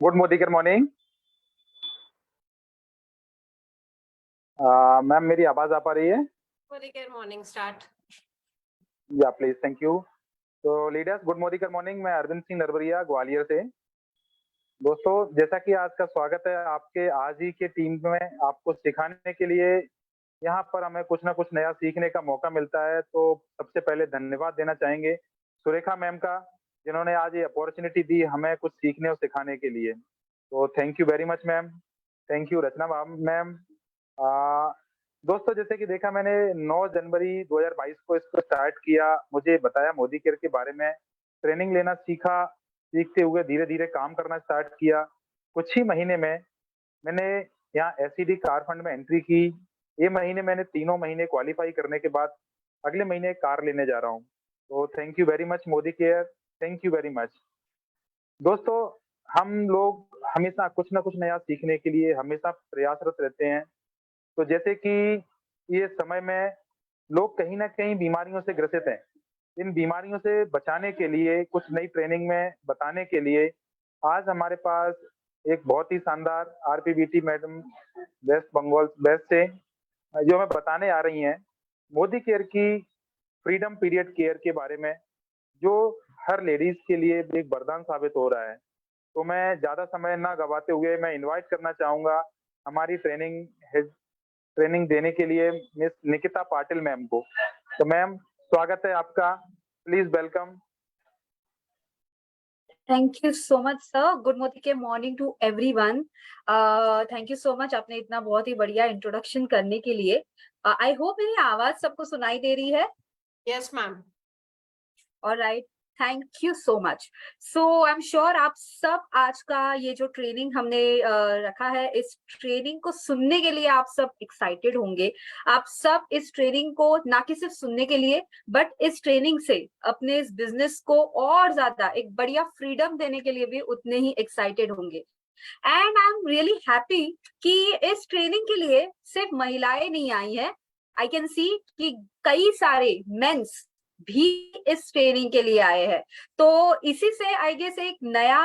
Good Modi good morning. Ma'am मेरी आवाज आ पा रही है? Very good morning. Start. या प्लीज, थैंक यू। तो leaders, good morning good morning. मैं अरविंद सिंह नरवरिया, ग्वालियर से। दोस्तों, जैसा कि आज का स्वागत है आपके आज ही के टीम में, आपको सिखाने के लिए यहाँ पर हमें कुछ ना कुछ नया सीखने का मौका मिलता है। तो सबसे पहले धन्यवाद देना चाहेंगे सुरेखा मैम का, जिन्होंने आज ये अपॉर्चुनिटी दी हमें कुछ सीखने और सिखाने के लिए। तो thank you very much ma'am. Thank you Rachna ma'am. आ, दोस्तों, जैसे कि देखा मैंने 9 जनवरी 2022 को इसको स्टार्ट किया। मुझे बताया मोदी केयर के बारे में, ट्रेनिंग लेना सीखा। सीखते हुए धीरे धीरे काम करना स्टार्ट किया। कुछ ही महीने में मैंने यहाँ एसईडी कार फंड में एंट्री की। ये महीने मैंने तीनों महीने क्वालिफाई करने के बाद अगले महीने कार लेने जा रहा हूँ। तो thank you very much Modi care. Thank you very much. दोस्तों, हम लोग हमेशा कुछ ना कुछ नया सीखने के लिए हमेशा प्रयासरत रहते हैं। तो जैसे कि ये समय में लोग कहीं ना कहीं बीमारियों से ग्रसित हैं। इन बीमारियों से बचाने के लिए कुछ नई ट्रेनिंग में बताने के लिए आज हमारे पास एक बहुत ही शानदार आरपीबीटी मैडम वेस्ट बंगाल वेस्ट से जो हमें बताने आ रही हैं मोदी केयर की फ्रीडम पीरियड केयर के बारे में, जो हर लेडीज के लिए एक वरदान साबित हो रहा है। तो मैं ज्यादा समय ना गवाते हुए मैं इनवाइट करना चाहूंगा हमारी ट्रेनिंग देने के लिए मिस निकिता पाटिल मैम को। तो मैम, स्वागत है आपका। Please welcome. Thank you so much sir. Good morning to everyone. Thank you so much आपने इतना बहुत ही बढ़िया इंट्रोडक्शन करने के लिए। आई होप मेरी आवाज सबको सुनाई दे रही है। Yes, ma'am. Alright, thank you so much. So I am sure आप सब आज का ये जो ट्रेनिंग हमने रखा है, इस ट्रेनिंग को सुनने के लिए आप सब एक्साइटेड होंगे। आप सब इस ट्रेनिंग को ना कि सिर्फ सुनने के लिए, बट इस ट्रेनिंग से अपने इस बिजनेस को और ज्यादा एक बढ़िया फ्रीडम देने के लिए भी उतने ही एक्साइटेड होंगे। And I am really happy कि इस ट्रेनिंग के लिए सिर्फ महिलाएं नहीं आई हैं। आई कैन सी कि कई सारे मेंस भी इस ट्रेनिंग के लिए आए हैं। तो इसी से आई गेस एक नया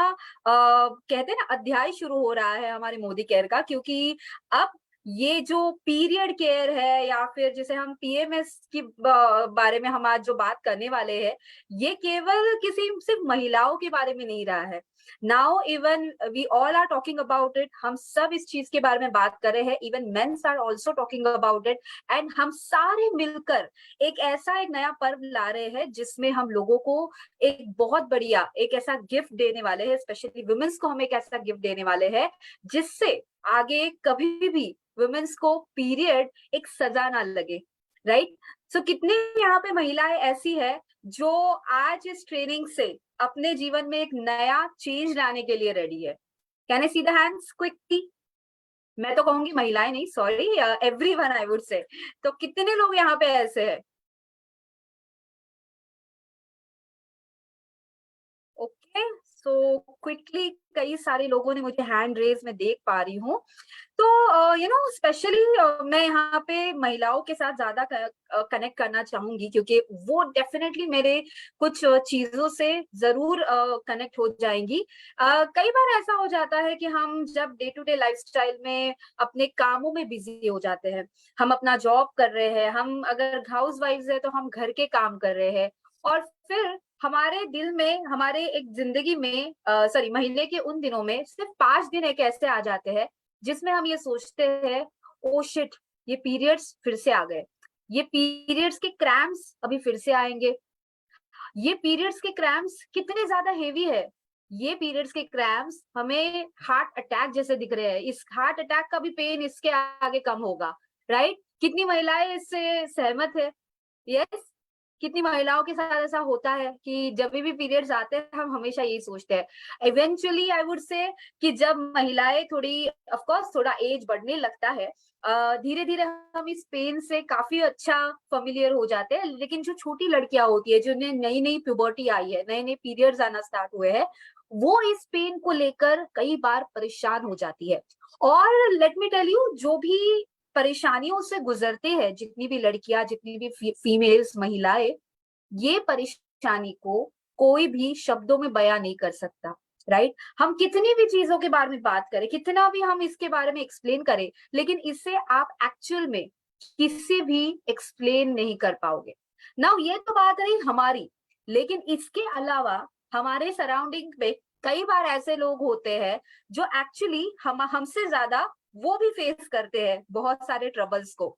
कहते हैं ना अध्याय शुरू हो रहा है हमारे मोदी केयर का, क्योंकि अब ये जो पीरियड केयर है या फिर जिसे हम पीएमएस की बारे में हम आज जो बात करने वाले हैं, ये केवल किसी सिर्फ महिलाओं के बारे में नहीं रहा है। Now even we all are talking about it. हम सब इस चीज के बारे में बात कर रहे हैं। Even mens are also talking about it. And हम सारे मिलकर एक नया पर्व ला रहे हैं जिसमें हम लोगों को एक बहुत बढ़िया एक ऐसा गिफ्ट देने वाले हैं। स्पेशली वुमेन्स को हम एक ऐसा गिफ्ट देने वाले हैं जिससे आगे कभी भी वुमेन्स को पीरियड एक सजा ना लगे। राइट? सो कितने यहाँ पे महिलाएं ऐसी है जो आज इस ट्रेनिंग से अपने जीवन में एक नया चेंज लाने के लिए रेडी है। Can I see the hands quickly? मैं तो कहूंगी महिलाएं नहीं, sorry, everyone I would say. तो कितने लोग यहाँ पे ऐसे हैं? ओके, सो क्विकली कई सारे लोगों ने मुझे हैंड रेज में देख पा रही हूँ। तो स्पेशली मैं यहाँ पे महिलाओं के साथ ज्यादा कनेक्ट करना चाहूंगी, क्योंकि वो डेफिनेटली मेरे कुछ चीजों से जरूर कनेक्ट हो जाएंगी। कई बार ऐसा हो जाता है कि हम जब डे टू डे लाइफस्टाइल में अपने कामों में बिजी हो जाते हैं, हम अपना जॉब कर रहे हैं, हम अगर हाउस वाइफ है तो हम घर के काम कर रहे हैं, और फिर हमारे दिल में हमारे एक जिंदगी में सॉरी महीने के उन दिनों में सिर्फ 5 दिन एक ऐसे आ जाते हैं जिसमें हम ये सोचते हैं, ओ शिट, ये पीरियड्स फिर से आ गए, ये पीरियड्स के क्रैम्प्स अभी फिर से आएंगे, ये पीरियड्स के क्रैम्प्स कितने ज्यादा हेवी है, ये पीरियड्स के क्रैम्प्स हमें हार्ट अटैक जैसे दिख रहे हैं, इस हार्ट अटैक का भी पेन इसके आगे कम होगा। राइट? कितनी महिलाएं इससे सहमत है? यस। कितनी महिलाओं के साथ ऐसा होता है कि जब भी पीरियड्स आते हैं हम हमेशा यही सोचते हैं। इवेंचुअली आई वुड से कि जब महिलाएं थोड़ी ऑफ कोर्स थोड़ा एज बढ़ने लगता है, धीरे धीरे हम इस पेन से काफी अच्छा फेमिलियर हो जाते हैं। लेकिन जो छोटी लड़कियां होती है, जिन्हें नई नई प्यूबर्टी आई है, नए नए पीरियड्स आना स्टार्ट हुए हैं, वो इस पेन को लेकर कई बार परेशान हो जाती है। और लेट मी टेल यू, जो भी परेशानियों से गुजरते हैं जितनी भी लड़कियां, जितनी भी फीमेल्स महिलाएं, ये परेशानी को कोई भी शब्दों में बयां नहीं कर सकता। राइट। हम कितनी भी चीजों के बारे में बात करें, कितना भी हम इसके बारे में एक्सप्लेन करें, लेकिन इसे आप एक्चुअल में किसी भी एक्सप्लेन नहीं कर पाओगे। नाउ ये तो बात रही हमारी, लेकिन इसके अलावा हमारे सराउंडिंग में कई बार ऐसे लोग होते हैं जो एक्चुअली हमसे ज्यादा वो भी फेस करते हैं बहुत सारे ट्रबल्स को।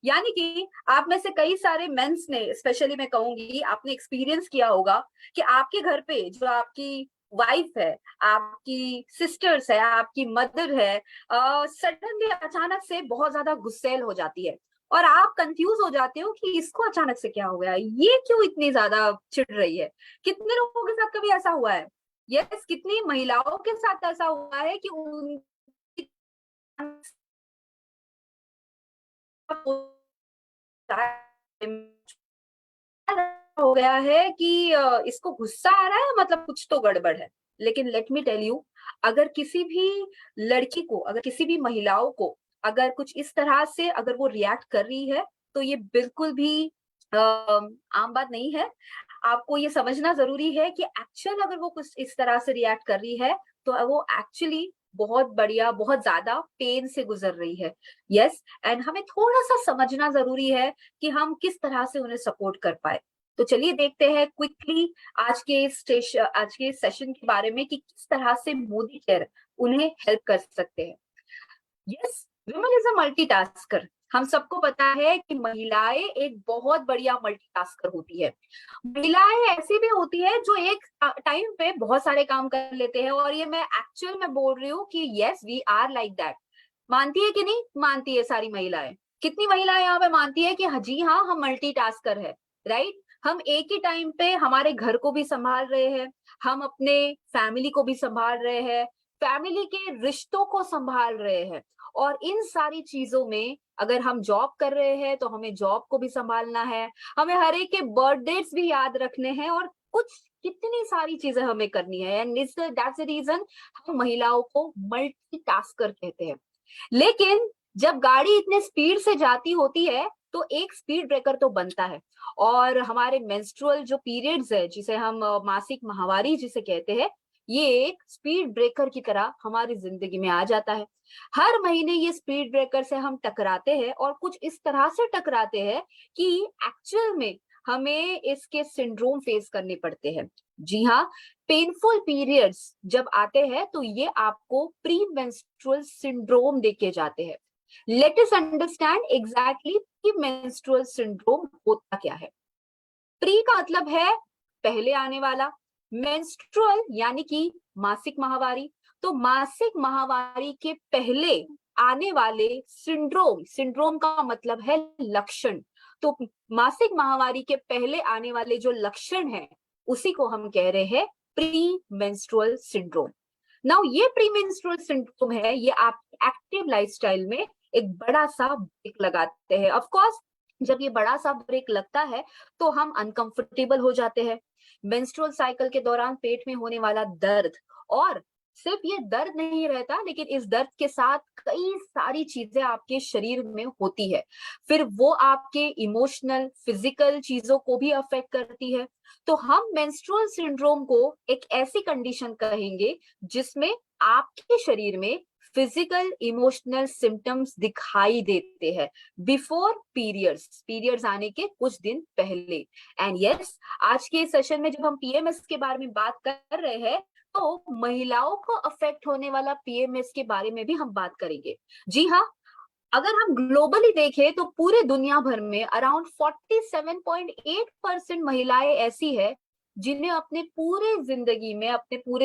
यानी कि आप में से कई सारे मेंस ने, स्पेशली मैं कहूंगी, आपने एक्सपीरियंस किया होगा कि आपके घर पे जो आपकी वाइफ है, आपकी सिस्टर्स है, आपकी मदर है, सडनली अचानक से बहुत ज्यादा गुस्सैल हो जाती है और आप कंफ्यूज हो जाते हो कि इसको अचानक से क्या हो गया, ये क्यों इतनी ज्यादा चिढ़ रही है। कितने लोगों के साथ कभी ऐसा हुआ है? यस, कितनी महिलाओं के साथ ऐसा हुआ है कि उनकी हो गया है कि इसको गुस्सा आ रहा है, मतलब कुछ तो गड़बड़ है। लेकिन लेट मी टेल यू, अगर किसी भी लड़की को, अगर किसी भी महिलाओं को अगर कुछ इस तरह से अगर वो रिएक्ट कर रही है, तो ये बिल्कुल भी आम बात नहीं है। आपको ये समझना जरूरी है कि एक्चुअल अगर वो कुछ इस तरह से रिएक्ट कर रही है, तो वो एक्चुअली बहुत बढ़िया, बहुत ज्यादा पेन से गुजर रही है। यस, एंड हमें थोड़ा सा समझना जरूरी है कि हम किस तरह से उन्हें सपोर्ट कर पाए। तो चलिए देखते हैं क्विकली आज के सेशन के बारे में कि किस तरह से मोदी केयर उन्हें हेल्प कर सकते हैं। Yes, women is a multitasker. हम सबको पता है कि महिलाएं एक बहुत बढ़िया मल्टीटास्कर होती है। महिलाएं ऐसी भी होती है जो एक टाइम पे बहुत सारे काम कर लेते हैं, और ये मैं एक्चुअल में बोल रही हूँ कि yes, we are like that. मानती है कि नहीं मानती है सारी महिलाएं? कितनी महिलाएं यहाँ पे मानती है कि जी हाँ, हम मल्टीटास्कर है, राइट। हम एक ही टाइम पे हमारे घर को भी संभाल रहे हैं, हम अपने फैमिली को भी संभाल रहे हैं, फैमिली के रिश्तों को संभाल रहे हैं, और इन सारी चीजों में अगर हम जॉब कर रहे हैं तो हमें जॉब को भी संभालना है, हमें हर एक के बर्थडेज भी याद रखने हैं, और कुछ कितनी सारी चीजें हमें करनी है। एंड दैट्स द रीजन हम महिलाओं को मल्टीटास्कर कहते हैं। लेकिन जब गाड़ी इतने स्पीड से जाती होती है तो एक स्पीड ब्रेकर तो बनता है, और हमारे मेंस्ट्रुअल जो पीरियड्स है, जिसे हम मासिक माहवारी जिसे कहते हैं, ये एक स्पीड ब्रेकर की तरह हमारी जिंदगी में आ जाता है। हर महीने ये स्पीड ब्रेकर से हम टकराते हैं, और कुछ इस तरह से टकराते हैं कि एक्चुअल में हमें इसके सिंड्रोम फेस करने पड़ते हैं। जी हाँ, पेनफुल पीरियड्स जब आते हैं तो ये आपको प्री मेंस्ट्रुअल सिंड्रोम देके जाते हैं। Let us understand exactly pre menstrual syndrome होता क्या है। प्री का मतलब है पहले आने वाला, मेंस्ट्रुअल यानी कि मासिक माहवारी, तो मासिक माहवारी के पहले आने वाले सिंड्रोम, सिंड्रोम का मतलब है लक्षण। तो मासिक माहवारी के पहले आने वाले जो लक्षण है उसी को हम कह रहे हैं प्री मेंस्ट्रुअल सिंड्रोम। नाउ ये प्री मेंस्ट्रुअल सिंड्रोम है, ये आप एक्टिव लाइफस्टाइल में एक बड़ा सा ब्रेक लगाते हैं। ऑफ कोर्स जब ये बड़ा सा ब्रेक लगता है तो हम अनकंफर्टेबल हो जाते हैं। मेंस्ट्रुअल साइकिल के दौरान पेट में होने वाला दर्द, और सिर्फ ये दर्द नहीं रहता, लेकिन इस दर्द के साथ कई सारी चीजें आपके शरीर में होती है, फिर वो आपके इमोशनल, फिजिकल चीजों को भी अफेक्ट करती है। तो हम मेंस्ट्रुअल सिंड्रोम को एक ऐसी कंडीशन कहेंगे जिसमें आपके शरीर में फिजिकल इमोशनल सिम्टम्स दिखाई देते हैं बिफोर पीरियड्स आने के कुछ दिन पहले। एंड यस, आज के सेशन में जब हम पीएमएस के बारे में बात कर रहे हैं तो महिलाओं को अफेक्ट होने वाला पीएमएस के बारे में भी हम बात करेंगे। जी हाँ, अगर हम ग्लोबली देखें तो पूरे दुनिया भर में अराउंड 47.8% महिलाएं ऐसी है जिन्हें अपने पूरे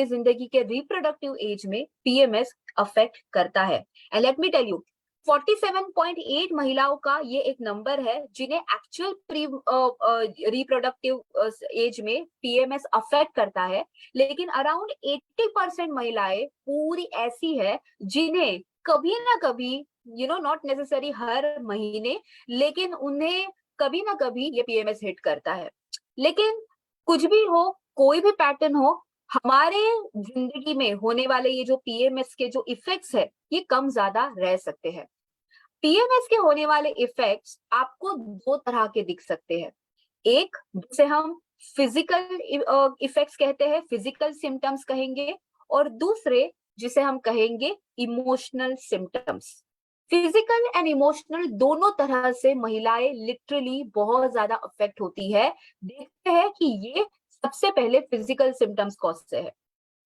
जिंदगी के रिप्रोडक्टिव एज में पीएमएस अफेक्ट करता है। And let me tell you, 47.8 महिलाओं का ये एक नंबर है जिन्हें एक्चुअल रिप्रोडक्टिव एज में पीएमएस अफेक्ट करता है, लेकिन अराउंड 80% महिलाएं पूरी ऐसी है जिन्हें कभी ना कभी, नॉट नेसेसरी हर महीने, लेकिन उन्हें कभी ना कभी ये पीएमएस हिट करता है। लेकिन कुछ भी हो, कोई भी पैटर्न हो, हमारे जिंदगी में होने वाले ये जो पीएमएस के जो इफेक्ट्स है ये कम ज्यादा रह सकते हैं। पीएमएस के होने वाले इफेक्ट्स आपको दो तरह के दिख सकते हैं। एक जिसे हम फिजिकल इफेक्ट्स कहते हैं, फिजिकल सिम्टम्स कहेंगे, और दूसरे जिसे हम कहेंगे emotional symptoms. Physical and emotional दोनों तरह से महिलाएं लिटरली बहुत ज्यादा अफेक्ट होती है। देखते हैं कि ये सबसे पहले फिजिकल सिम्टम्स कौन से है।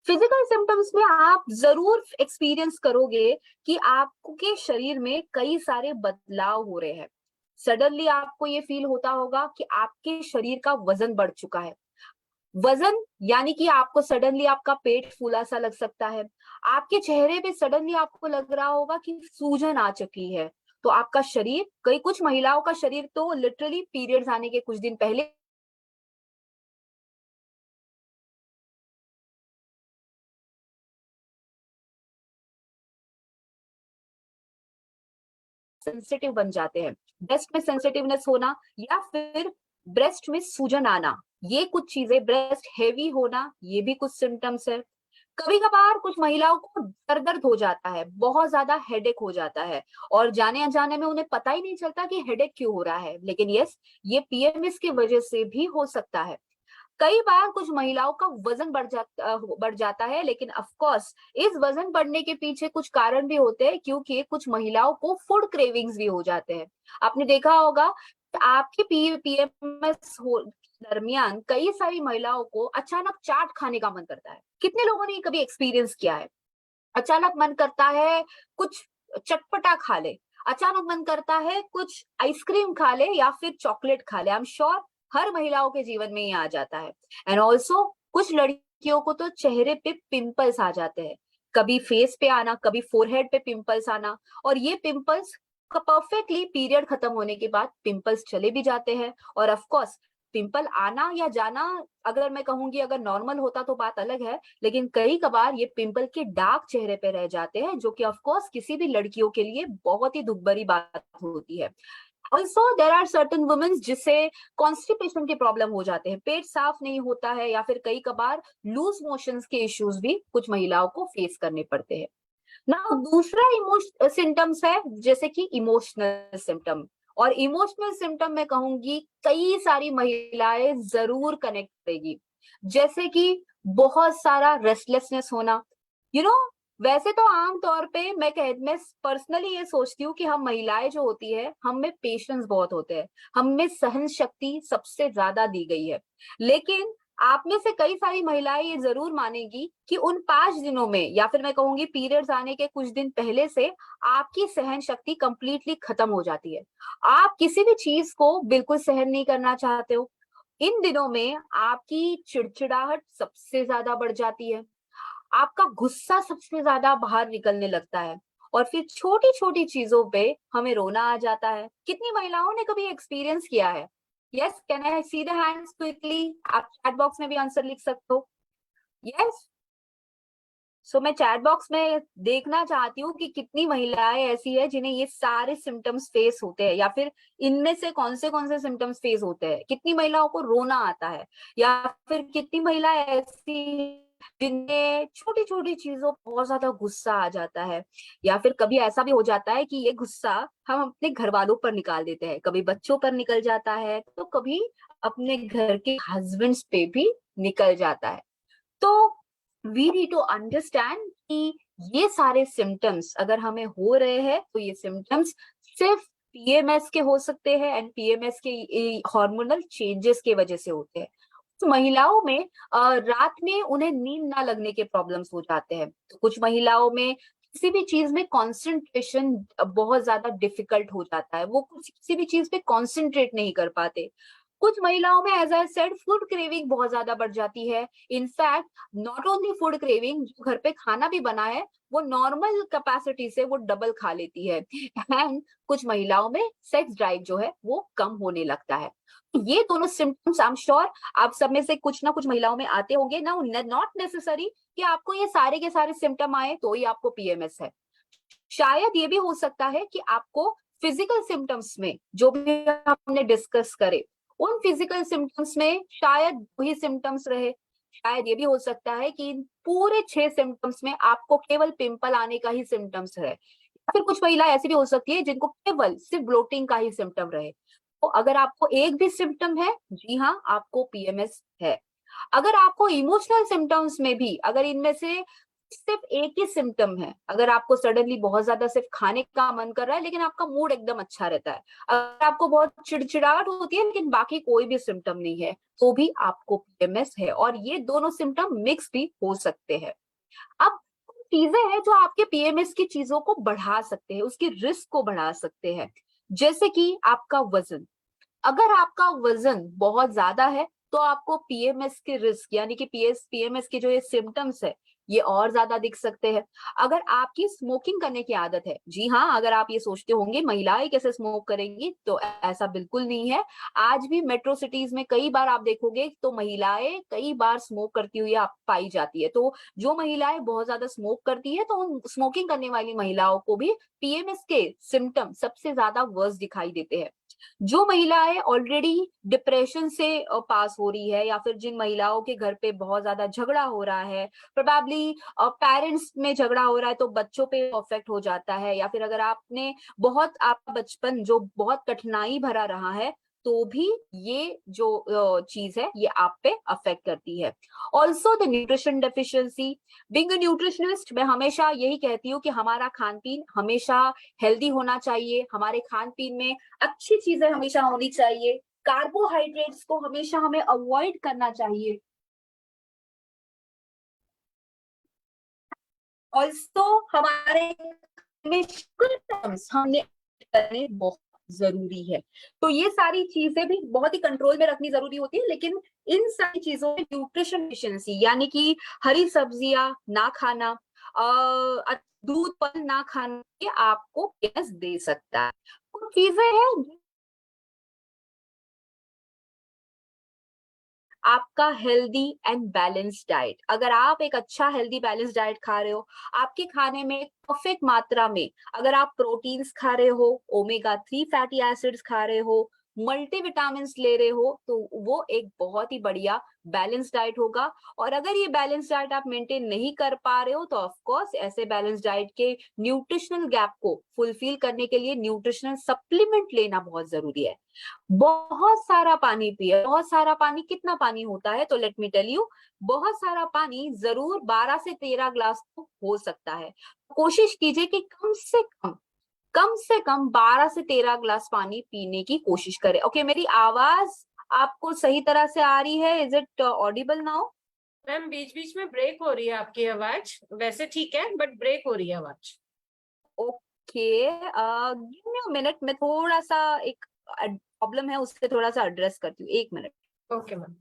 फिजिकल सिम्टम्स में आप जरूर एक्सपीरियंस करोगे कि आपके शरीर में कई सारे बदलाव हो रहे हैं। सडनली आपको ये फील होता होगा कि आपके शरीर का वजन बढ़ चुका है। वजन यानी कि आपको सडनली आपका पेट फूला सा लग सकता है। आपके चेहरे पे सडनली आपको लग रहा होगा कि सूजन आ चुकी है। तो आपका शरीर, कई कुछ महिलाओं का शरीर तो लिटरली पीरियड्स आने के कुछ दिन पहले सेंसिटिव बन जाते हैं। ब्रेस्ट में सेंसिटिवनेस होना या फिर ब्रेस्ट में सूजन आना, ये कुछ चीजें, ब्रेस्ट हेवी होना, ये भी कुछ सिम्टम्स है। कभी कभार कुछ महिलाओं को सर दर्द हो जाता है, बहुत ज्यादा हेडेक हो जाता है और जाने अनजाने में उन्हें पता ही नहीं चलता कि हेडेक क्यों हो रहा है, लेकिन यस, ये पीएमएस की वजह से भी हो सकता है। कई बार कुछ महिलाओं का वजन बढ़ जाता है, लेकिन ऑफ कोर्स इस वजन बढ़ने के पीछे कुछ कारण भी होते हैं, क्योंकि कुछ महिलाओं को फूड क्रेविंग्स भी हो जाते हैं। आपने देखा होगा आपके पीएमएस हो दरमियान कई सारी महिलाओं को अचानक चाट खाने का मन करता है। कितने लोगों ने कभी एक्सपीरियंस किया है? अचानक मन करता है कुछ चटपटा खा ले, अचानक मन करता है कुछ आइसक्रीम खा ले या फिर चॉकलेट खा ले। आई एम श्योर हर महिलाओं के जीवन में ये आ जाता है। एंड ऑल्सो कुछ लड़कियों को तो चेहरे पे पिंपल्स आ जाते हैं, कभी फेस पे आना, कभी फोरहेड पे पिंपल्स आना, और ये पिंपल्स का परफेक्टली पीरियड खत्म होने के बाद पिंपल्स चले भी जाते हैं। और ऑफ कोर्स पिंपल आना या जाना, अगर मैं कहूंगी अगर नॉर्मल होता तो बात अलग है, लेकिन कई कबार ये पिंपल के दाग चेहरे पे रह जाते हैं, जो कि ऑफ कोर्स किसी भी लड़कियों के लिए बहुत ही दुख भरी बात होती है। Also there are certain womens जिसे कॉन्स्टिपेशन के प्रॉब्लम हो जाते हैं, पेट साफ नहीं होता है, या फिर कई कबार लूज मोशंस के इश्यूज भी कुछ महिलाओं को फेस करने पड़ते हैं। ना दूसरा सिम्टम्स है जैसे कि इमोशनल सिम्टम, और इमोशनल सिम्टम मैं कहूंगी कई सारी महिलाएं जरूर कनेक्ट करेगी, जैसे कि बहुत सारा रेस्टलेसनेस होना। यू नो, वैसे तो आम तौर पे मैं पर्सनली ये सोचती हूँ कि हम महिलाएं जो होती है, हम में पेशेंस बहुत होते हैं, हम में सहन शक्ति सबसे ज्यादा दी गई है। लेकिन आप में से कई सारी महिलाएं ये जरूर मानेगी कि उन 5 दिनों में, या फिर मैं कहूंगी पीरियड्स आने के कुछ दिन पहले से, आपकी सहन शक्ति कंप्लीटली खत्म हो जाती है। आप किसी भी चीज को बिल्कुल सहन नहीं करना चाहते हो। इन दिनों में आपकी चिड़चिड़ाहट सबसे ज्यादा बढ़ जाती है, आपका गुस्सा सबसे ज्यादा बाहर निकलने लगता है, और फिर छोटी छोटी चीजों पे हमें रोना आ जाता है। कितनी महिलाओं ने कभी एक्सपीरियंस किया है? Yes, can I see the hands quickly? आप चैट बॉक्स में भी आंसर लिख सकते हो। यस, सो मैं चैट बॉक्स में देखना चाहती हूँ कि कितनी महिलाएं ऐसी है जिन्हें ये सारे सिम्टम्स फेस होते हैं, या फिर इनमें से कौन से सिम्टम्स फेस होते हैं। कितनी महिलाओं को रोना आता है, या फिर कितनी महिलाएं ऐसी जिन्हें छोटी छोटी चीजों पर बहुत ज्यादा गुस्सा आ जाता है, या फिर कभी ऐसा भी हो जाता है कि ये गुस्सा हम अपने घर वालों पर निकाल देते हैं, कभी बच्चों पर निकल जाता है, तो कभी अपने घर के हस्बैंड्स पे भी निकल जाता है। तो वी नीड टू अंडरस्टैंड कि ये सारे सिम्टम्स अगर हमें हो रहे हैं, तो ये सिम्टम्स सिर्फ पीएमएस के हो सकते हैं, एंड पीएमएस के हार्मोनल चेंजेस की वजह से होते हैं। तो महिलाओं में रात में उन्हें नींद ना लगने के प्रॉब्लम्स हो जाते हैं, तो कुछ महिलाओं में किसी भी चीज में कंसंट्रेशन बहुत ज्यादा डिफिकल्ट हो जाता है, वो कुछ किसी भी चीज पे कंसंट्रेट नहीं कर पाते। कुछ महिलाओं में as I said food craving बहुत ज्यादा बढ़ जाती है। In fact not only food craving, जो घर पे खाना भी बना है वो नॉर्मल कैपेसिटी से वो डबल खा लेती है। एंड कुछ महिलाओं में सेक्स ड्राइव जो है वो कम होने लगता है। ये दोनों सिम्टम्स आई एम श्योर आप सब में से कुछ ना कुछ महिलाओं में आते होंगे ना। नॉट नेसेसरी कि आपको ये सारे के सारे सिम्टम आए तो ही आपको पीएमएस है। शायद ये भी हो सकता है कि आपको फिजिकल सिम्टम्स में जो भी हमने डिस्कस करे, उन फिजिकल सिम्टम्स में शायद वही सिम्टम्स रहे। शायद ये भी हो सकता है कि इन पूरे 6 सिम्टम्स में आपको केवल पिंपल आने का ही सिम्टम्स रहे, या फिर कुछ महिला ऐसी भी हो सकती है जिनको केवल सिर्फ ब्लोटिंग का ही सिम्टम रहे। तो अगर आपको एक भी सिम्टम है, जी हाँ, आपको पीएमएस है। अगर आपको इमोशनल सिम्टम्स में भी अगर इनमें से सिर्फ एक ही सिम्टम है। अगर आपको सडनली बहुत ज्यादा सिर्फ खाने का मन कर रहा है लेकिन आपका मूड एकदम अच्छा रहता है, अगर आपको बहुत चिड़चिड़ाहट होती है लेकिन बाकी कोई भी सिम्टम नहीं है, तो भी आपको पीएमएस है। और ये दोनों सिम्टम मिक्स भी हो सकते हैं। अब चीजें हैं जो आपके पीएमएस की चीजों को बढ़ा सकते हैं, उसकी रिस्क को बढ़ा सकते हैं। जैसे कि आपका वजन, अगर आपका वजन बहुत ज्यादा है तो आपको पीएमएस के रिस्क यानी कि पीएमएस के जो ये सिम्टम्स है ये और ज्यादा दिख सकते हैं। अगर आपकी स्मोकिंग करने की आदत है, जी हाँ, अगर आप ये सोचते होंगे महिलाएं कैसे स्मोक करेंगी, तो ऐसा बिल्कुल नहीं है। आज भी मेट्रो सिटीज में कई बार आप देखोगे तो महिलाएं कई बार स्मोक करती हुई आप पाई जाती है। तो जो महिलाएं बहुत ज्यादा स्मोक करती है तो उन स्मोकिंग करने वाली महिलाओं को भी पीएमएस के सिम्टम सबसे ज्यादा वर्स दिखाई देते हैं। जो महिलाएं ऑलरेडी डिप्रेशन से पास हो रही है, या फिर जिन महिलाओं के घर पे बहुत ज्यादा झगड़ा हो रहा है, प्रोबेबली पेरेंट्स में झगड़ा हो रहा है तो बच्चों पे अफेक्ट हो जाता है, या फिर अगर आपने बहुत आपका बचपन जो बहुत कठिनाई भरा रहा है तो भी ये जो चीज है ये आप पे अफेक्ट करती है। Also the nutrition deficiency, being a nutritionist मैं हमेशा यही कहती हूँ कि हमारा खान पीन हमेशा हेल्दी होना चाहिए। हमारे खान पीन में अच्छी चीजें हमेशा होनी चाहिए। कार्बोहाइड्रेट्स को हमेशा हमें अवॉइड करना चाहिए। ऑल्सो हमारे में शुगर टर्म्स हमने करने बहुत जरूरी है। तो ये सारी चीजें भी बहुत ही कंट्रोल में रखनी जरूरी होती है। लेकिन इन सारी चीजों में न्यूट्रिशन डिफिशिएंसी यानी कि हरी सब्जियां ना खाना, दूध फल ना खाना, ये आपको पीएमएस दे सकता है। कुछ चीजें हैं आपका हेल्दी एंड बैलेंस्ड डाइट, अगर आप एक अच्छा हेल्दी बैलेंस्ड डाइट खा रहे हो, आपके खाने में परफेक्ट मात्रा में अगर आप प्रोटीन्स खा रहे हो, ओमेगा 3 फैटी एसिड्स खा रहे हो, मल्टीविटामिन ले रहे हो, तो वो एक बहुत ही बढ़िया बैलेंस डाइट होगा। और अगर ये बैलेंस डाइट आप मेंटेन नहीं कर पा रहे हो तो ऑफ कोर्स ऐसे बैलेंस डाइट के न्यूट्रिशनल गैप को फुलफिल करने के लिए न्यूट्रिशनल सप्लीमेंट लेना बहुत जरूरी है। बहुत सारा पानी पिए। बहुत सारा पानी कितना पानी होता है, तो लेट मी टेल यू, बहुत सारा पानी जरूर 12 से 13 ग्लास तो हो सकता है। कोशिश कीजिए कि कम से कम 12 से 13 ग्लास पानी पीने की कोशिश करें। ओके, मेरी आवाज आपको सही तरह से आ रही है? Is it audible now? Ma'am बीच बीच में ब्रेक हो रही है आपकी आवाज, वैसे ठीक है बट ब्रेक हो रही है आवाज। Okay, give me a minute, मैं थोड़ा सा एक प्रॉब्लम है उससे थोड़ा सा एड्रेस करती हूँ, 1 मिनट। Okay ma'am.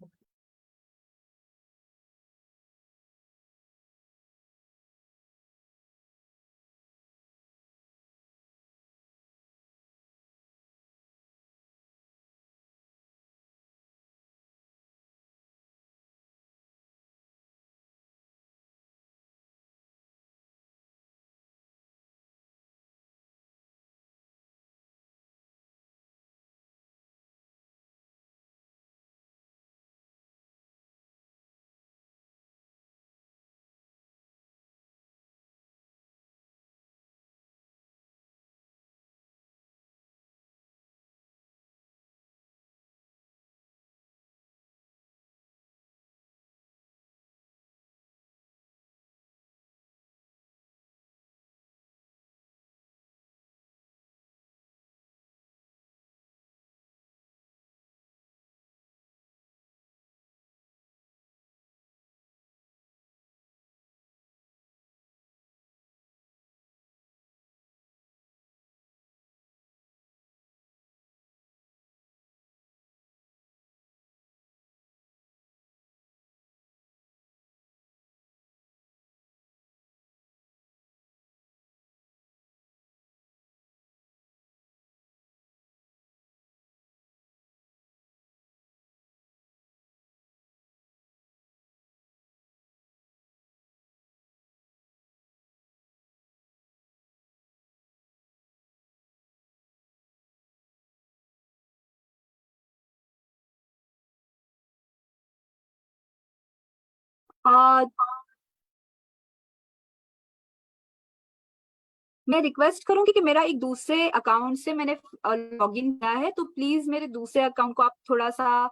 मैं रिक्वेस्ट करूंगी कि मेरा एक दूसरे अकाउंट से मैंने लॉगिन किया है, तो प्लीज मेरे दूसरे अकाउंट को आप थोड़ा सा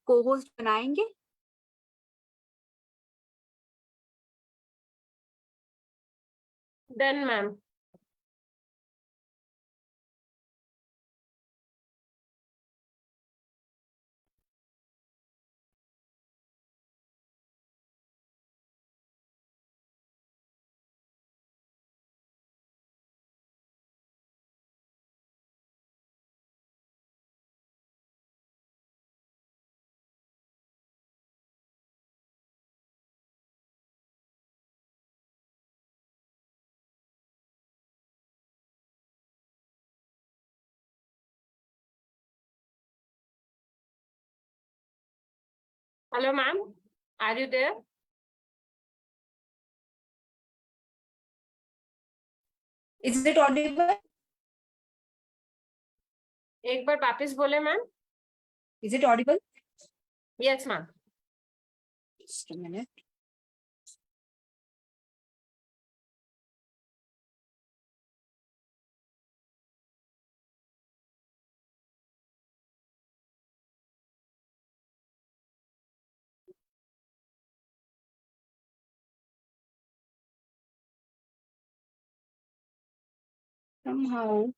को होस्ट बनाएंगे। Done ma'am. Hello ma'am, are you there? Is it audible? एक बार वापस बोले मैम। Is it audible? Yes ma'am. Just a minute. Somehow.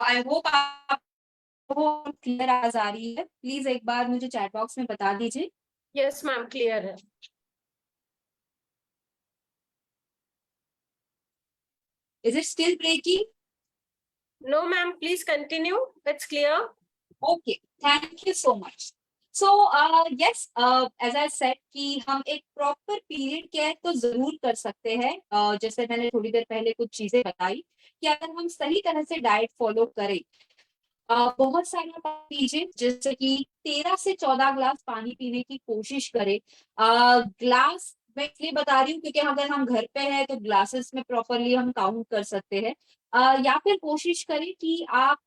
I hope आपको क्लियर आवाज आ रही है। प्लीज एक बार मुझे चैट बॉक्स में बता दीजिए। यस मैम, क्लियर है। Is it still breaking? No ma'am, please continue, it's clear. Okay, thank you so much. So, yes, as I said कि हम एक प्रॉपर पीरियड केयर तो जरूर कर सकते हैं। जैसे मैंने थोड़ी देर पहले कुछ चीजें बताई कि अगर हम सही तरह से डाइट फॉलो करें, बहुत सारा पानी पीजिए, जैसे कि 13 से 14 ग्लास पानी पीने की कोशिश करें। ग्लास मैं इसलिए बता रही हूँ क्योंकि अगर हम घर पे हैं तो ग्लासेस में प्रॉपरली हम काउंट कर सकते हैं। या फिर कोशिश करें कि आप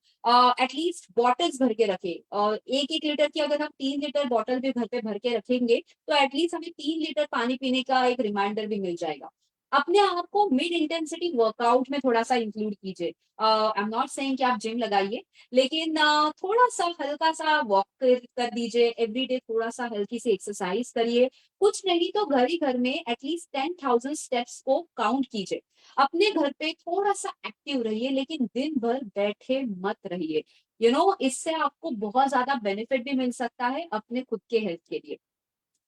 एटलीस्ट बॉटल्स भर के रखें। और 1-1 लीटर की अगर हम 3 लीटर बॉटल भी घर पे भर के रखेंगे तो एटलीस्ट हमें 3 लीटर पानी पीने का एक रिमाइंडर भी मिल जाएगा। अपने आप को मिड इंटेंसिटी वर्कआउट में थोड़ा सा इंक्लूड कीजिए। आई एम नॉट सेइंग कि आप जिम लगाइए, लेकिन थोड़ा सा हल्का सा वॉक कर दीजिए एवरीडे, थोड़ा सा हल्की सी एक्सरसाइज करिए। कुछ नहीं तो घर ही घर में एटलीस्ट 10,000 स्टेप्स को काउंट कीजिए। अपने घर पे थोड़ा सा एक्टिव रहिए, लेकिन दिन भर बैठे मत रहिए। इससे आपको बहुत ज्यादा बेनिफिट भी मिल सकता है अपने खुद के हेल्थ के लिए।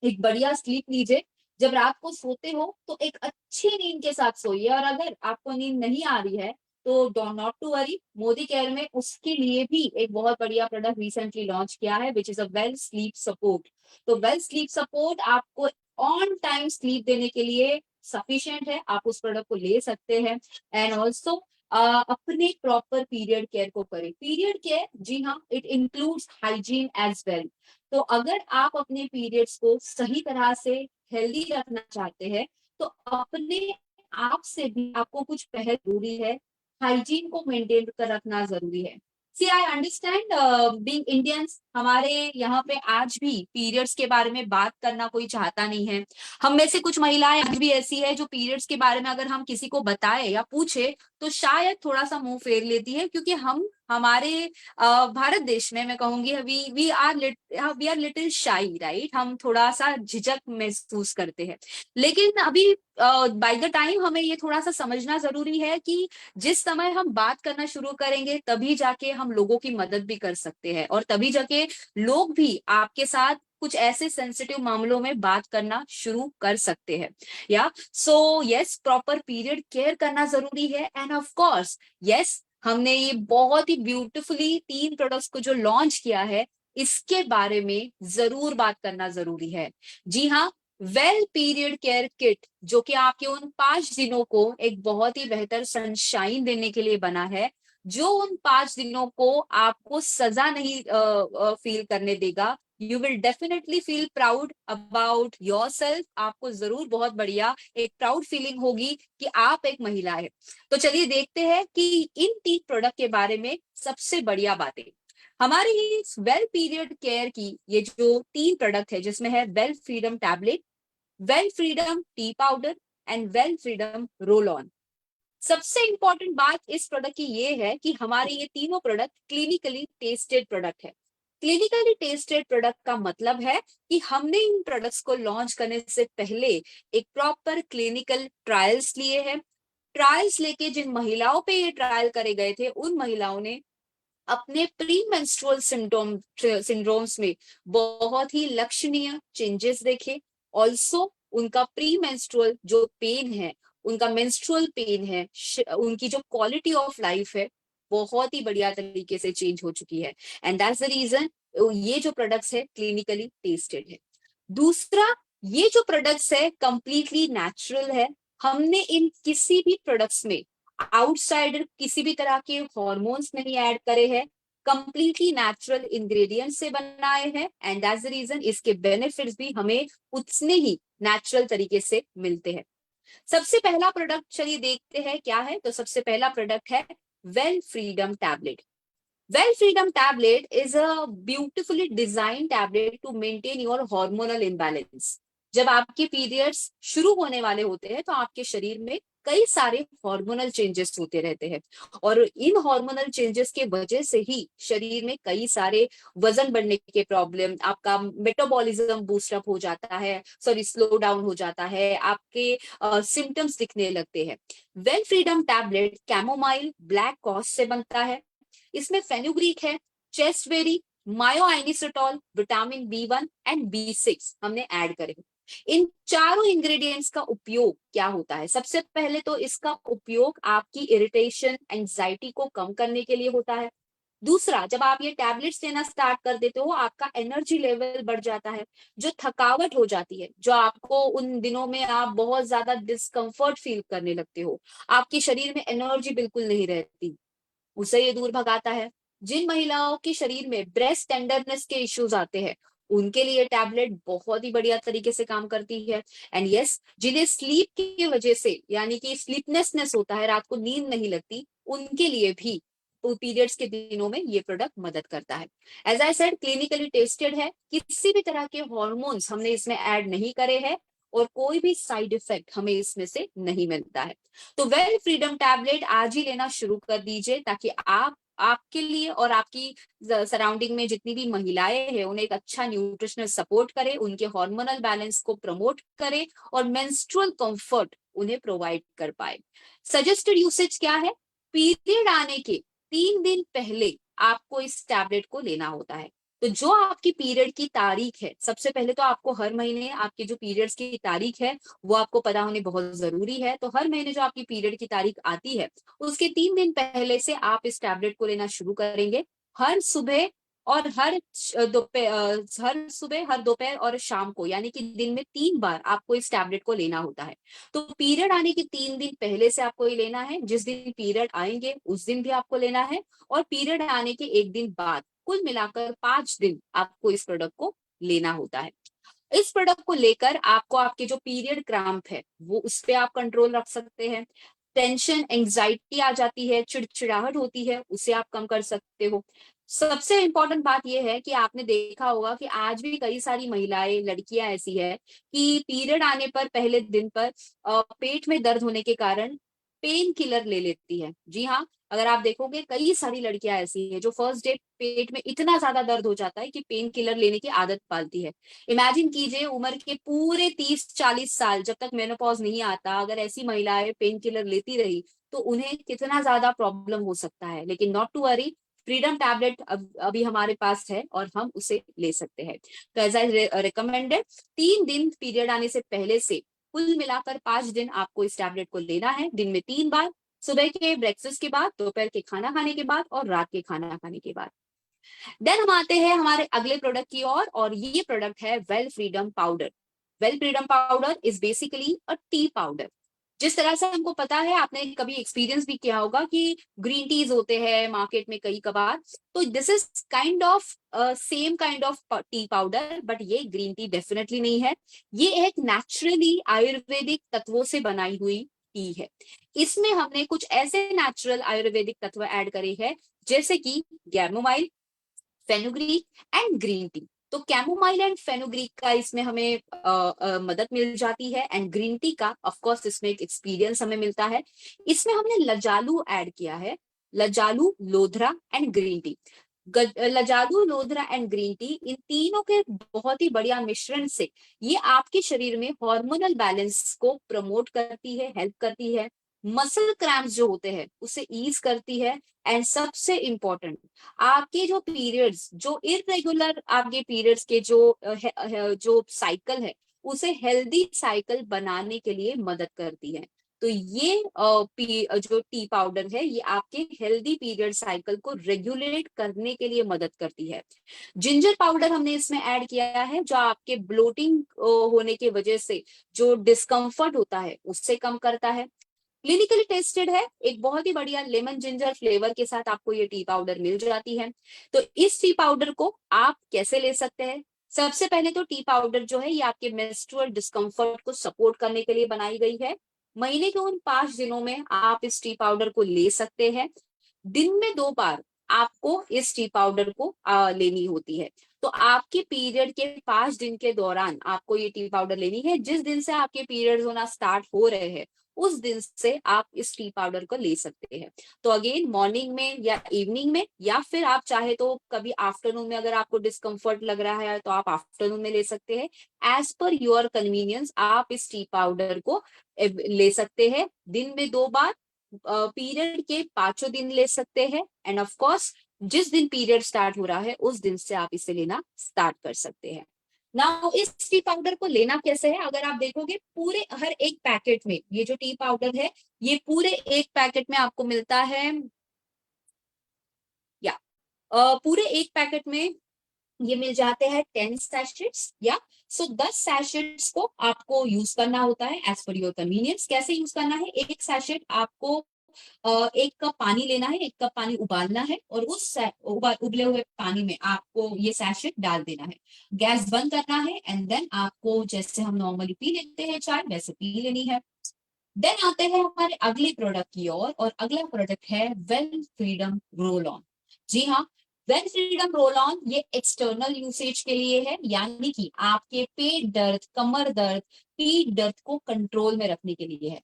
एक बढ़िया स्लीप लीजिए। जब रात को सोते हो तो एक अच्छी नींद के साथ सोइए, और अगर आपको नींद नहीं आ रही है तो don't not to worry, Modicare में उसके लिए भी एक बहुत बढ़िया प्रोडक्ट रिसेंटली लॉन्च किया है, which is a well sleep support. तो वेल स्लीप सपोर्ट आपको ऑन टाइम स्लीप देने के लिए सफिशिएंट है, आप उस प्रोडक्ट को ले सकते हैं। एंड ऑल्सो अपने प्रॉपर पीरियड केयर को करें। पीरियड केयर, जी हाँ, it includes hygiene as well. तो अगर आप अपने पीरियड्स को सही तरह से हेल्दी रखना चाहते हैं तो अपने आप से भी आपको कुछ पहल जरूरी है, हाइजीन को मेंटेन कर रखना जरूरी है। सी आई अंडरस्टैंड, बीइंग इंडियंस, हमारे यहाँ पे आज भी पीरियड्स के बारे में बात करना कोई चाहता नहीं है। हम में से कुछ महिलाएं आज भी ऐसी है जो पीरियड्स के बारे में अगर हम किसी को बताए या पूछे तो शायद थोड़ा सा मुंह फेर लेती है, क्योंकि हम हमारे भारत देश में मैं कहूंगी वी आर लिटिल शाई, राइट। हम थोड़ा सा झिझक महसूस करते हैं। लेकिन अभी बाय द टाइम हमें ये थोड़ा सा समझना जरूरी है कि जिस समय हम बात करना शुरू करेंगे तभी जाके हम लोगों की मदद भी कर सकते हैं, और तभी जाके लोग भी आपके साथ कुछ ऐसे सेंसिटिव मामलों में बात करना शुरू कर सकते हैं। या so yes, proper period care करना जरूरी है। एंड ऑफ कोर्स यस, हमने ये बहुत ही ब्यूटीफुली 3 प्रोडक्ट्स को जो लॉन्च किया है, इसके बारे में जरूर बात करना जरूरी है। जी हाँ, वेल पीरियड केयर किट जो कि आपके उन 5 दिनों को एक बहुत ही बेहतर सनशाइन देने के लिए बना है, जो उन 5 दिनों को आपको सजा नहीं फील करने देगा। You will definitely feel proud about your self. आपको जरूर बहुत बढ़िया एक प्राउड फीलिंग होगी कि आप एक महिला है। तो चलिए देखते हैं कि इन 3 प्रोडक्ट के बारे में सबसे बढ़िया बातें। हमारी इस वेल पीरियड केयर की ये जो 3 प्रोडक्ट है, जिसमें है Well Freedom tablet, Well freedom T powder and well freedom roll on. सबसे इंपॉर्टेंट बात इस प्रोडक्ट की ये है कि हमारे ये तीनों प्रोडक्ट क्लिनिकली टेस्टेड प्रोडक्ट है। क्लिनिकली टेस्टेड प्रोडक्ट का मतलब है कि हमने इन प्रोडक्ट्स को लॉन्च करने से पहले एक प्रॉपर क्लिनिकल ट्रायल्स लिए हैं। ट्रायल्स लेके जिन महिलाओं पे ये ट्रायल करे गए थे, उन महिलाओं ने अपने प्री मेंस्ट्रुअल सिंड्रोम्स में बहुत ही लक्षणीय चेंजेस देखे। ऑल्सो उनका प्री मेंस्ट्रुअल जो पेन है, उनका मेंस्ट्रुअल पेन है, उनकी जो क्वालिटी ऑफ लाइफ है, बहुत ही बढ़िया तरीके से चेंज हो चुकी है। एंड दैट्स द रीजन ये जो प्रोडक्ट्स है क्लिनिकली टेस्टेड है। दूसरा, ये जो प्रोडक्ट्स है कंप्लीटली नेचुरल है। हमने इन किसी भी प्रोडक्ट्स में आउटसाइडर किसी भी तरह के हॉर्मोन्स नहीं ऐड करे हैं, कंप्लीटली नेचुरल इंग्रेडिएंट से बनाए हैं। एंड दैट्स द रीजन इसके बेनिफिट्स भी हमें उतने ही नेचुरल तरीके से मिलते हैं। सबसे पहला प्रोडक्ट चलिए देखते हैं क्या है। तो सबसे पहला प्रोडक्ट है Well Freedom tablet. Well Freedom tablet is a beautifully design tablet to maintain your hormonal imbalance. जब आपके पीरियड्स शुरू होने वाले होते हैं तो आपके शरीर में कई सारे हार्मोनल चेंजेस होते रहते हैं, और इन हार्मोनल चेंजेस के वजह से ही शरीर में कई सारे वजन बढ़ने के प्रॉब्लम, आपका मेटाबॉलिज्म बूस्टअप हो जाता है, सॉरी स्लो डाउन हो जाता है, आपके सिम्टम्स दिखने लगते हैं। Well Freedom tablet chamomile black cos से बनता है। इसमें फेनुग्रीक है, chasteberry, मायोआइनिसोटॉल, vitamin B1 and B6 हमने ऐड करे। इन चारों इंग्रेडिएंट्स का उपयोग क्या होता है? सबसे पहले तो इसका उपयोग आपकी इरिटेशन, एंजाइटी को कम करने के लिए होता है। दूसरा, जब आप ये टैबलेट्स लेना स्टार्ट कर देते हो, आपका एनर्जी लेवल बढ़ जाता है। जो थकावट हो जाती है, जो आपको उन दिनों में आप बहुत ज्यादा डिस्कम्फर्ट फील करने लगते हो, आपके शरीर में एनर्जी बिल्कुल नहीं रहती, उसे ये दूर भगाता है। जिन महिलाओं के शरीर में ब्रेस्ट टेंडरनेस के इश्यूज आते हैं, उनके लिए टैबलेट बहुत ही बढ़िया तरीके से काम करती है। एंड यस, जिन्हें स्लीप की वजह से यानी कि स्लीपनेसनेस होता है, रात को नींद नहीं लगती, उनके लिए भी पीरियड्स के दिनों में ये प्रोडक्ट मदद करता है। As I said, clinically tested है, किसी भी तरह के हॉर्मोन्स हमने इसमें ऐड नहीं करे हैं, और कोई भी साइड इफेक्ट हमें इसमें से नहीं मिलता है। तो वेल फ्रीडम टैबलेट आज ही लेना शुरू कर दीजिए, ताकि आपके लिए और आपकी सराउंडिंग में जितनी भी महिलाएं हैं, उन्हें एक अच्छा न्यूट्रिशनल सपोर्ट करे, उनके हार्मोनल बैलेंस को प्रमोट करे, और मेंस्ट्रुअल कंफर्ट उन्हें प्रोवाइड कर पाए। सजेस्टेड यूसेज क्या है? पीरियड आने के 3 दिन पहले आपको इस टैबलेट को लेना होता है। तो जो आपकी पीरियड की तारीख है, सबसे पहले तो आपको हर महीने आपके जो पीरियड्स की तारीख है वो आपको पता होनी बहुत जरूरी है। तो हर महीने जो आपकी पीरियड की तारीख आती है, उसके 3 दिन पहले से आप इस टैबलेट को लेना शुरू करेंगे। हर सुबह और हर सुबह, हर दोपहर और शाम को, यानी कि दिन में 3 बार आपको इस टैबलेट को लेना होता है। तो पीरियड आने के 3 दिन पहले से आपको ये लेना है, जिस दिन पीरियड आएंगे उस दिन भी आपको लेना है, और पीरियड आने के 1 दिन बाद, कुल मिलाकर 5 दिन आपको इस प्रोडक्ट को लेना होता है। इस प्रोडक्ट को लेकर आपको आपके जो पीरियड क्रैम्प है वो उस पे आप कंट्रोल रख सकते हैं। टेंशन, एंजाइटी आ जाती है, चिड़चिड़ाहट होती है, उसे आप कम कर सकते हो। सबसे इंपॉर्टेंट बात यह है कि आपने देखा होगा कि आज भी कई सारी महिलाएं, लड़कियां ऐसी है कि पीरियड आने पर पहले दिन पर पेट में दर्द होने के कारण पेन किलर ले लेती है। जी हाँ, अगर आप देखोगे कई सारी लड़कियां ऐसी हैं जो फर्स्ट डे पेट में इतना ज्यादा दर्द हो जाता है कि पेन किलर लेने की आदत पालती है। इमेजिन कीजिए, उम्र के पूरे 30-40 साल जब तक मेनोपॉज नहीं आता, अगर ऐसी महिलाएं पेन किलर लेती रही तो उन्हें कितना ज्यादा प्रॉब्लम हो सकता है। लेकिन not to worry, Freedom tablet अभी हमारे पास है और हम उसे ले सकते हैं। तो एज आई रिकमेंडेड, 3 दिन पीरियड आने से पहले से कुल मिलाकर 5 दिन आपको इस टैबलेट को लेना है, दिन में 3 बार, सुबह के ब्रेकफास्ट के बाद, दोपहर के खाना खाने के बाद, और रात के खाना खाने के बाद। देन हम आते हैं हमारे अगले प्रोडक्ट की ओर, और ये प्रोडक्ट है Well freedom powder. Well freedom powder is basically a T powder. जिस तरह से हमको पता है, आपने कभी एक्सपीरियंस भी किया होगा कि ग्रीन टीज होते हैं मार्केट में कई कबार, तो this is kind of same kind of T powder, but ये ग्रीन टी डेफिनेटली नहीं है। ये एक नेचुरली आयुर्वेदिक तत्वों से बनाई हुई टी है। इसमें हमने कुछ ऐसे नेचुरल आयुर्वेदिक तत्व ऐड करे हैं, जैसे कि chamomile, fenugreek and green T. तो कैमोमाइल एंड फेनुग्रीक का इसमें हमें मदद मिल जाती है, एंड ग्रीन टी का ऑफ कोर्स इसमें एक एक्सपीरियंस हमें मिलता है। इसमें हमने लजालू ऐड किया है, लजालू, लोधरा एंड ग्रीन टी। लजालू, लोधरा एंड ग्रीन टी, इन तीनों के बहुत ही बढ़िया मिश्रण से ये आपके शरीर में हार्मोनल बैलेंस को प्रमोट करती है, हेल्प करती है, मसल क्रैम्प्स जो होते हैं उसे ईज करती है, एंड सबसे इम्पोर्टेंट, आपके जो पीरियड्स, जो इरेगुलर आपके पीरियड्स के जो साइकिल है, उसे हेल्दी साइकिल बनाने के लिए मदद करती है। तो ये जो टी पाउडर है, ये आपके हेल्दी पीरियड साइकिल को रेगुलेट करने के लिए मदद करती है। जिंजर पाउडर हमने इसमें ऐड किया है, जो आपके ब्लोटिंग होने की वजह से जो डिस्कम्फर्ट होता है उससे कम करता है। क्लिनिकली टेस्टेड है, एक बहुत ही बढ़िया लेमन जिंजर फ्लेवर के साथ आपको ये टी पाउडर मिल जाती है। तो इस टी पाउडर को आप कैसे ले सकते हैं? सबसे पहले तो टी पाउडर जो है ये आपके मेंस्ट्रुअल डिस्कम्फर्ट को सपोर्ट करने के लिए बनाई गई है। महीने के उन 5 दिनों में आप इस टी पाउडर को ले सकते हैं। दिन में 2 बार आपको इस टी पाउडर को लेनी होती है। तो आपके पीरियड के 5 दिन के दौरान आपको ये टी पाउडर लेनी है। जिस दिन से आपके पीरियड्स होना स्टार्ट हो रहे हैं, उस दिन से आप इस टी पाउडर को ले सकते हैं। तो अगेन मॉर्निंग में या इवनिंग में, या फिर आप चाहे तो कभी आफ्टरनून में, अगर आपको डिस्कम्फर्ट लग रहा है तो आप आफ्टरनून में ले सकते हैं। एज पर योर कन्वीनियंस आप इस टी पाउडर को ले सकते हैं। दिन में 2 बार, पीरियड के 5 दिन ले सकते हैं, एंड ऑफ कोर्स जिस दिन पीरियड स्टार्ट हो रहा है उस दिन से आप इसे लेना स्टार्ट कर सकते हैं। नाउ इस टी पाउडर को लेना कैसे है? अगर आप देखोगे पूरे हर एक पैकेट में, ये जो टी पाउडर है ये पूरे एक पैकेट में आपको मिलता है, या पूरे एक पैकेट में ये मिल जाते हैं 10 सैशेट्स, या 10 सैशेट्स को आपको यूज करना होता है एज पर योर कन्वीनियंस। कैसे यूज करना है? एक सैशेट आपको 1 कप पानी लेना है, 1 कप पानी उबालना है, और उस उबले हुए पानी में आपको ये सैशेट डाल देना है। गैस बंद करना है, एंड देन आपको जैसे हम नॉर्मली पी लेते हैं चाय, वैसे पी लेनी है। देन आते हैं हमारे अगले प्रोडक्ट की ओर, और अगला प्रोडक्ट है वेल फ्रीडम रोल ऑन। जी हाँ, वेल फ्रीडम रोल ऑन ये एक्सटर्नल यूसेज के लिए है, यानी कि आपके पेट दर्द, कमर दर्द, पीठ दर्द को कंट्रोल में रखने के लिए है।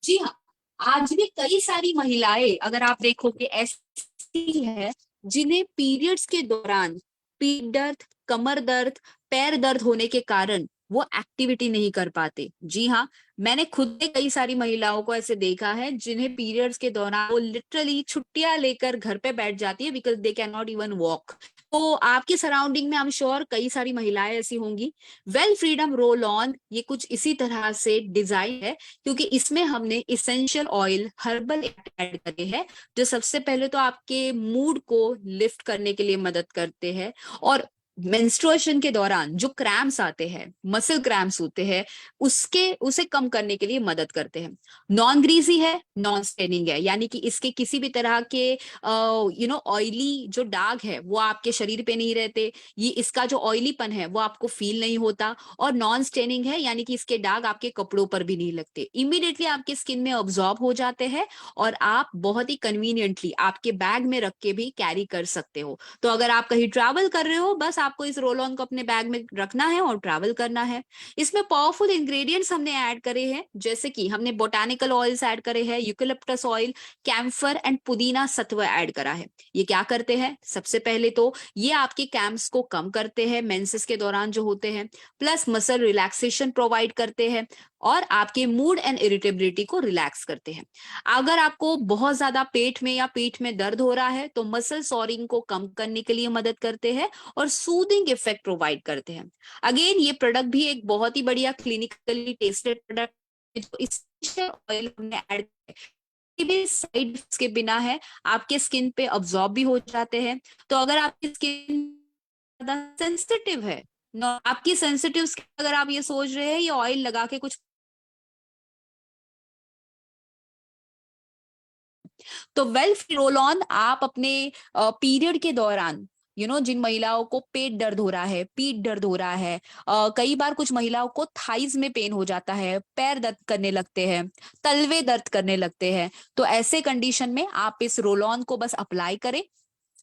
जी हाँ, आज भी कई सारी महिलाएं, अगर आप देखोगे, ऐसी है जिन्हें पीरियड्स के दौरान पीठ दर्द, कमर दर्द, पैर दर्द होने के कारण वो एक्टिविटी नहीं कर पाते। जी हाँ, मैंने खुद ने कई सारी महिलाओं को ऐसे देखा है जिन्हें पीरियड्स के दौरान वो लिटरली छुट्टियां लेकर घर पे बैठ जाती है, because they can not even walk. तो आपके सराउंडिंग में आई एम श्योर कई सारी महिलाएं ऐसी होंगी। वेल फ्रीडम रोल ऑन ये कुछ इसी तरह से डिजाइन है, क्योंकि इसमें हमने इसेंशियल ऑयल, हर्बल ऐड करे हैं, जो सबसे पहले तो आपके मूड को लिफ्ट करने के लिए मदद करते हैं, और मेंस्ट्रुएशन के दौरान जो क्रैम्प्स आते हैं, मसल क्रैम्प्स होते हैं, उसे कम करने के लिए मदद करते हैं। नॉन ग्रीसी है, नॉन स्टेनिंग है, यानी कि इसके किसी भी तरह के ऑयली जो दाग है वो आपके शरीर पे नहीं रहते। ये इसका जो ऑयलीपन है वो आपको फील नहीं होता, और नॉन स्टेनिंग है, यानी कि इसके दाग आपके कपड़ों पर भी नहीं लगते, इमीडिएटली आपके स्किन में ऑब्जॉर्ब हो जाते हैं, और आप बहुत ही कन्वीनियंटली आपके बैग में रख के भी कैरी कर सकते हो। तो अगर आप कहीं ट्रैवल कर रहे हो, बस आपको इस रोल ऑन को अपने बैग में रखना है और ट्रैवल करना है। इसमें पावरफुल इंग्रेडिएंट्स हमने ऐड करे हैं, जैसे कि हमने बोटानिकल ऑयल्स ऐड करे हैं, यूकेलिप्टस ऑयल, कैम्फर एंड पुदीना सत्व ऐड करा है। ये क्या करते हैं? सबसे पहले तो ये आपके क्रैम्प्स को कम करते हैं, मेंसेस के दौरान जो होते हैं, प्लस मसल रिलैक्सेशन प्रोवाइड करते हैं, और आपके मूड एंड इरिटेबिलिटी को रिलैक्स करते हैं। अगर आपको बहुत ज्यादा पेट में या पीठ में दर्द हो रहा है तो मसल सॉरिंग को कम करने के लिए मदद करते हैं, और सूदिंग इफेक्ट प्रोवाइड करते हैं। अगेन ये प्रोडक्ट भी एक बहुत ही बढ़िया क्लिनिकली टेस्टेड प्रोडक्ट है, जो इसेंशियल ऑयल हमने ऐड भी साइड इफेक्ट्स के बिना है, आपके स्किन पे अब्सॉर्ब भी हो जाते हैं। तो अगर आपकी स्किन ज्यादा सेंसिटिव है, आपकी सेंसिटिव स्किन, अगर आप ये सोच रहे हैं ये ऑयल लगा के कुछ तो वेल्थ रोल ऑन आप अपने पीरियड के दौरान जिन महिलाओं को पेट दर्द हो रहा है, पीठ दर्द हो रहा है, कई बार कुछ महिलाओं को थाइज में पेन हो जाता है, पैर दर्द करने लगते हैं, तलवे दर्द करने लगते हैं, तो ऐसे कंडीशन में आप इस रोल ऑन को बस अप्लाई करें,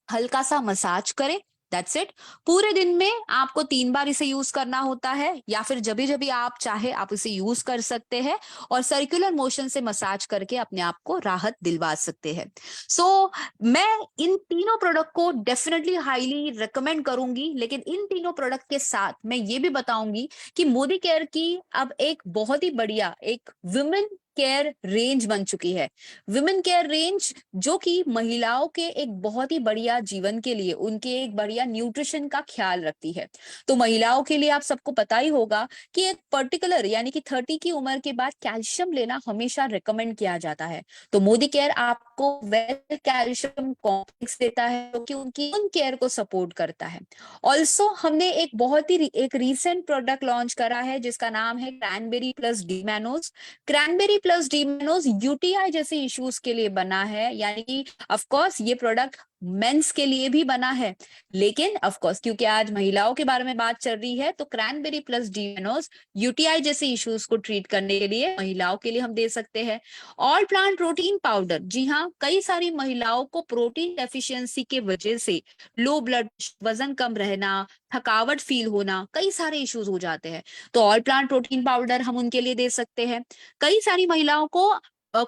हल्का सा मसाज करें, दैट्स इट। पूरे दिन में आपको 3 बार इसे यूज करना होता है, या फिर जब भी आप चाहे आप इसे यूज कर सकते हैं और सर्कुलर मोशन से मसाज करके अपने आप को राहत दिलवा सकते हैं। सो मैं इन तीनों प्रोडक्ट को डेफिनेटली हाईली रिकमेंड करूंगी, लेकिन इन तीनों प्रोडक्ट के साथ मैं ये भी बताऊंगी कि मोदी केयर की अब एक बहुत ही बढ़िया एक वुमेन केयर रेंज बन चुकी है। विमेन केयर रेंज जो कि महिलाओं के एक बहुत ही बढ़िया जीवन के लिए, उनके एक बढ़िया न्यूट्रिशन का ख्याल रखती है। तो महिलाओं के लिए आप सबको पता ही होगा कि एक पर्टिकुलर यानी कि 30 की उम्र के बाद कैल्शियम लेना हमेशा रिकमेंड किया जाता है। तो मोदी केयर आपको वेल कैल्शियम कॉम्प्लेक्स देता है, जो कि उनकी उन केयर को सपोर्ट करता है। ऑल्सो हमने एक बहुत ही एक रीसेंट प्रोडक्ट लॉन्च करा है जिसका नाम है cranberry plus D mannose. Cranberry plus D mannose UTI जैसे इश्यूज के लिए बना है, यानी कि ऑफ कोर्स ये प्रोडक्ट मेंस के लिए भी बना है, लेकिन ऑफ कोर्स क्योंकि आज महिलाओं के बारे में बात चल रही है तो क्रैनबेरी प्लस डीमैनोज यूटीआई जैसे इश्यूज को ट्रीट करने के लिए महिलाओं के लिए हम दे सकते हैं। ऑल प्लांट प्रोटीन पाउडर, जी हाँ, कई सारी महिलाओं को प्रोटीन डेफिशिएंसी के वजह से लो ब्लड, वजन कम रहना, थकावट फील होना, कई सारे इश्यूज हो जाते हैं, तो ऑल प्लांट प्रोटीन पाउडर हम उनके लिए दे सकते हैं। कई सारी महिलाओं को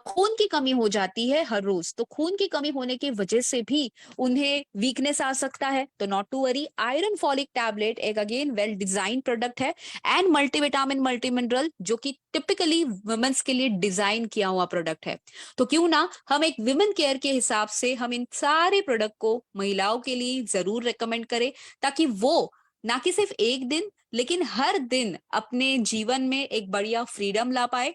खून की कमी हो जाती है हर रोज, तो खून की कमी होने की वजह से भी उन्हें वीकनेस आ सकता है, तो not to worry, iron folic tablet एक अगेन वेल डिजाइन प्रोडक्ट है एंड मल्टीविटामिन मल्टी मिनरल जो कि टिपिकली वुमेन्स के लिए डिजाइन किया हुआ प्रोडक्ट है। तो क्यों ना हम एक विमेन केयर के हिसाब से हम इन सारे प्रोडक्ट को महिलाओं के लिए जरूर रिकमेंड करें, ताकि वो ना कि सिर्फ एक दिन लेकिन हर दिन अपने जीवन में एक बढ़िया फ्रीडम ला पाए।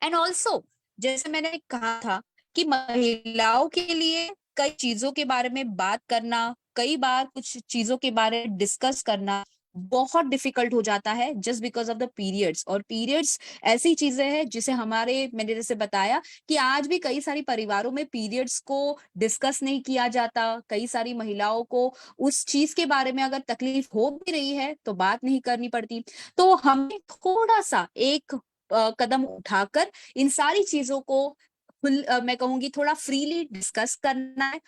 एंड ऑल्सो जैसे मैंने कहा था कि महिलाओं के लिए कई चीजों के बारे में बात करना, कई बार कुछ चीजों के बारे में डिस्कस करना बहुत डिफिकल्ट हो जाता है just because of the periods. और पीरियड्स ऐसी चीजें हैं जिसे मैंने जैसे बताया कि आज भी कई सारी परिवारों में पीरियड्स को डिस्कस नहीं किया जाता, कई सारी महिलाओं को उस चीज के बारे में अगर तकलीफ हो भी रही है तो बात नहीं करनी पड़ती। तो हमें थोड़ा सा एक कदम उठाकर इन सारी चीजों को मैं कहूंगी थोड़ा फ्रीली डिस्कस करना है।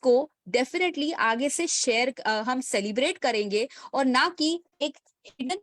को डेफिनेटली आगे से शेयर हम सेलिब्रेट करेंगे और ना कि एक hidden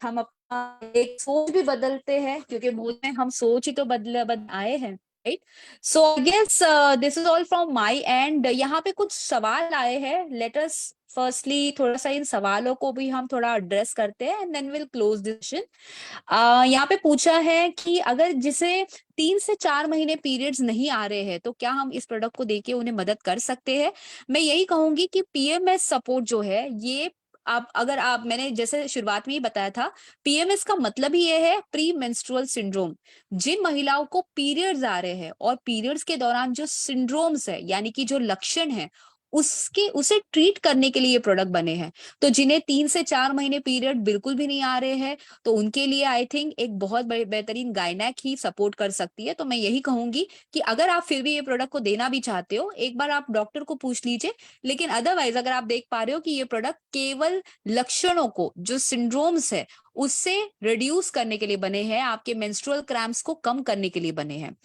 हम अपना एक सोच भी बदलते हैं, क्योंकि मूल में हम सोच ही तो बदल आए हैं, right. So I guess this is all from my end. यहाँ पे कुछ सवाल आए हैं, लेट अस फर्स्टली थोड़ा सा इन सवालों को भी हम थोड़ा एड्रेस करते हैं and then will close this session. यहाँ पे पूछा है कि अगर जिसे 3 से 4 महीने पीरियड्स नहीं आ रहे हैं तो क्या हम इस प्रोडक्ट को देके उन्हें मदद कर सकते हैं। मैं यही कहूंगी कि पीएमएस सपोर्ट जो है ये अगर मैंने जैसे शुरुआत में ही बताया था, पीएमएस का मतलब ही ये है प्री मेंस्ट्रुअल सिंड्रोम। जिन महिलाओं को पीरियड्स आ रहे हैं और पीरियड्स के दौरान जो सिंड्रोम्स है यानी कि जो लक्षण है उसे ट्रीट करने के लिए ये प्रोडक्ट बने हैं। तो जिन्हें 3 से 4 महीने पीरियड बिल्कुल भी नहीं आ रहे हैं तो उनके लिए आई थिंक एक बहुत बेहतरीन गायनेक ही सपोर्ट कर सकती है। तो मैं यही कहूंगी कि अगर आप फिर भी ये प्रोडक्ट को देना भी चाहते हो, एक बार आप डॉक्टर को पूछ लीजिए, लेकिन अदरवाइज अगर आप देख पा रहे हो कि ये प्रोडक्ट केवल लक्षणों को, जो सिंड्रोम्स है, उससे रिड्यूस करने के लिए बने हैं, आपके मेंस्ट्रुअल क्रैम्प्स को कम करने के लिए बने हैं।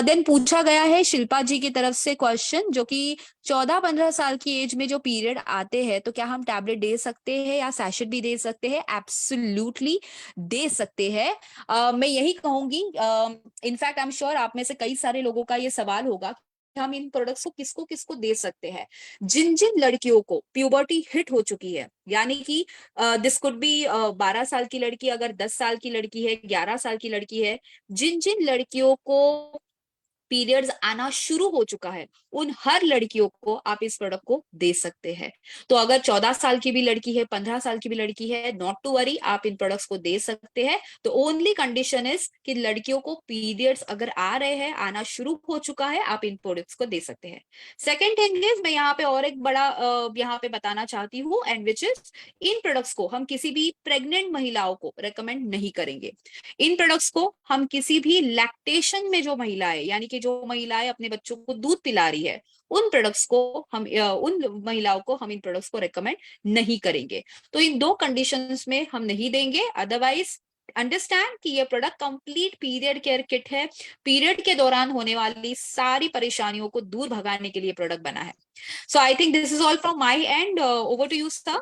देन पूछा गया है शिल्पा जी की तरफ से क्वेश्चन, जो कि 14-15 साल की एज में जो पीरियड आते हैं तो क्या हम टैबलेट दे सकते हैं या सैशेट भी दे सकते हैं। एब्सोल्युटली दे सकते हैं। मैं यही कहूंगी, इनफैक्ट आई एम श्योर आप में से कई सारे लोगों का ये सवाल होगा कि हम इन प्रोडक्ट्स को किसको किसको दे सकते हैं। जिन जिन लड़कियों को प्यूबर्टी हिट हो चुकी है, यानी कि दिस कुड बी 12 साल की लड़की, अगर 10 साल की लड़की है, 11 साल की लड़की है, जिन जिन लड़कियों को पीरियड्स आना शुरू हो चुका है, उन हर लड़कियों को आप इस प्रोडक्ट को दे सकते हैं। तो अगर 14 साल की भी लड़की है, 15 साल की भी लड़की है, नॉट टू वरी, आप इन प्रोडक्ट्स को दे सकते हैं। तो ओनली कंडीशन इज कि लड़कियों को पीरियड्स अगर आ रहे हैं, आना शुरू हो चुका है, आप इन प्रोडक्ट्स को दे सकते हैं। सेकेंड थिंग इज, मैं यहाँ पे और एक बड़ा यहाँ पे बताना चाहती हूँ, and which is, in products को हम किसी भी प्रेग्नेंट महिलाओं को रेकमेंड नहीं करेंगे। इन प्रोडक्ट्स को हम किसी भी लैक्टेशन में जो महिलाएं, यानी कि जो महिलाएं अपने बच्चों को दूध पिला रही है, उन प्रोडक्ट्स को हम उन महिलाओं को हम इन प्रोडक्ट्स को रेकमेंड नहीं करेंगे। तो इन दो कंडीशंस में हम नहीं देंगे। अदरवाइज अंडरस्टैंड कि ये product complete period care kit है। पीरियड के दौरान होने वाली सारी परेशानियों को दूर भगाने के लिए प्रोडक्ट बना है। So I think this is all from my end. Over to you sir.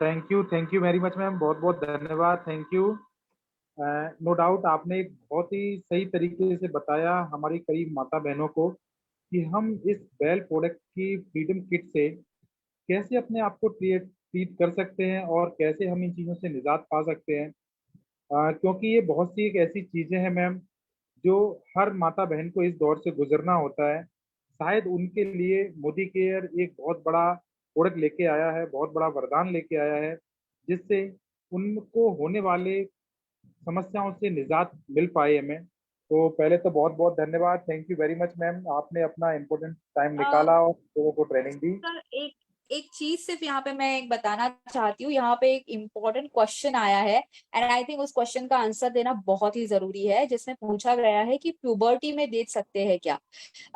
Thank you very much ma'am, बहुत बहुत धन्यवाद, थैंक यू। नो डाउट आपने एक बहुत ही सही तरीके से बताया हमारी कई माता बहनों को कि हम इस बेल प्रोडक्ट की फ्रीडम किट से कैसे अपने आप को ट्रीट कर सकते हैं और कैसे हम इन चीज़ों से निजात पा सकते हैं। क्योंकि ये बहुत सी एक ऐसी चीज़ें हैं मैम जो हर माता बहन को इस दौर से गुजरना होता है। शायद उनके लिए मोदी केयर एक बहुत बड़ा प्रोडक्ट लेके आया है, बहुत बड़ा वरदान लेके आया है, जिससे उनको होने वाले समस्याओं से निजात मिल पाए हमें। तो पहले तो बहुत बहुत धन्यवाद, thank you very much ma'am, आपने अपना इम्पोर्टेंट टाइम निकाला और लोगों को ट्रेनिंग दी। सर एक एक चीज सिर्फ यहाँ पे मैं एक बताना चाहती हूँ। यहाँ पे एक इम्पोर्टेंट क्वेश्चन आया है, एंड आई थिंक उस क्वेश्चन का आंसर देना बहुत ही जरूरी है, जिसमें पूछा गया है कि प्यूबर्टी में दे सकते हैं क्या।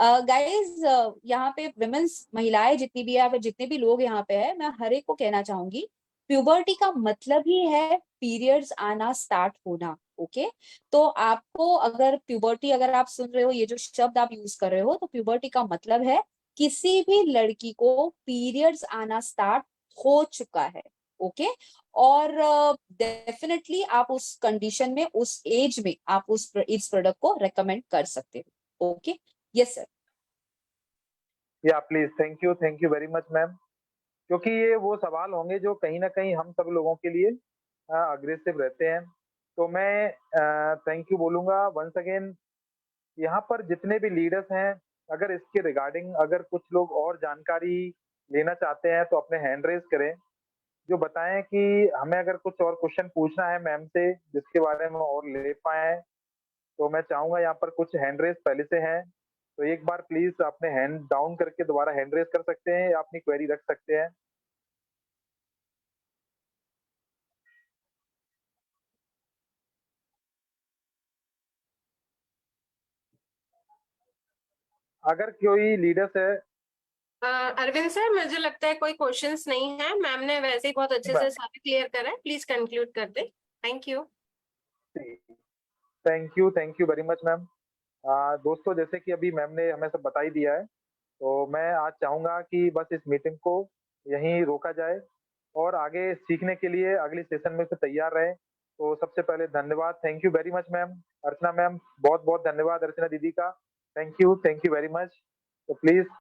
गाइज यहाँ पे विमेन्स, महिलाएं जितनी भी है, या फिर जितने भी लोग यहाँ पे है, मैं हर एक को कहना चाहूंगी, प्यूबर्टी का मतलब ही है पीरियड्स आना स्टार्ट होना। ओके तो आपको अगर प्यूबर्टी, अगर आप सुन रहे हो ये जो शब्द आप यूज कर रहे हो, तो प्यूबर्टी का मतलब है किसी भी लड़की को पीरियड्स आना स्टार्ट हो चुका है। ओके और डेफिनेटली आप उस कंडीशन में, उस एज में आप इस प्रोडक्ट को रेकमेंड कर सकते हो। Okay yes sir. या please, thank you very much ma'am, क्योंकि ये वो सवाल होंगे जो कहीं ना कहीं हम सब लोगों के लिए अग्रेसिव रहते हैं। तो मैं थैंक यू बोलूंगा वंस अगेन। यहाँ पर जितने भी लीडर्स हैं, अगर इसके रिगार्डिंग अगर कुछ लोग और जानकारी लेना चाहते हैं तो अपने हैंड रेज करें, जो बताएं कि हमें अगर कुछ और क्वेश्चन पूछना है मैम से जिसके बारे में और ले पाए। तो मैं चाहूंगा, यहाँ पर कुछ हैंड रेज पहले से हैं, तो एक बार प्लीज अपने हैंड डाउन करके दोबारा हैंड रेज कर सकते हैं या अपनी क्वेरी रख सकते हैं। अगर कोई लीडर्स है। अरविंद सर, मुझे लगता है कोई क्वेश्चंस नहीं है, मैम ने वैसे ही बहुत अच्छे से सारे क्लियर करा है। प्लीज कंक्लूड कर दे। Thank you. Thank you very much ma'am. दोस्तों, जैसे कि अभी मैम ने हमें सब बता ही दिया है, तो मैं आज चाहूंगा कि बस इस मीटिंग को यहीं रोका जाए और आगे सीखने के लिए अगली सेशन में से तैयार रहे। तो सबसे पहले धन्यवाद, thank you very much ma'am. Archana ma'am, बहुत बहुत धन्यवाद अर्चना दीदी का, थैंक यू वेरी मच। तो प्लीज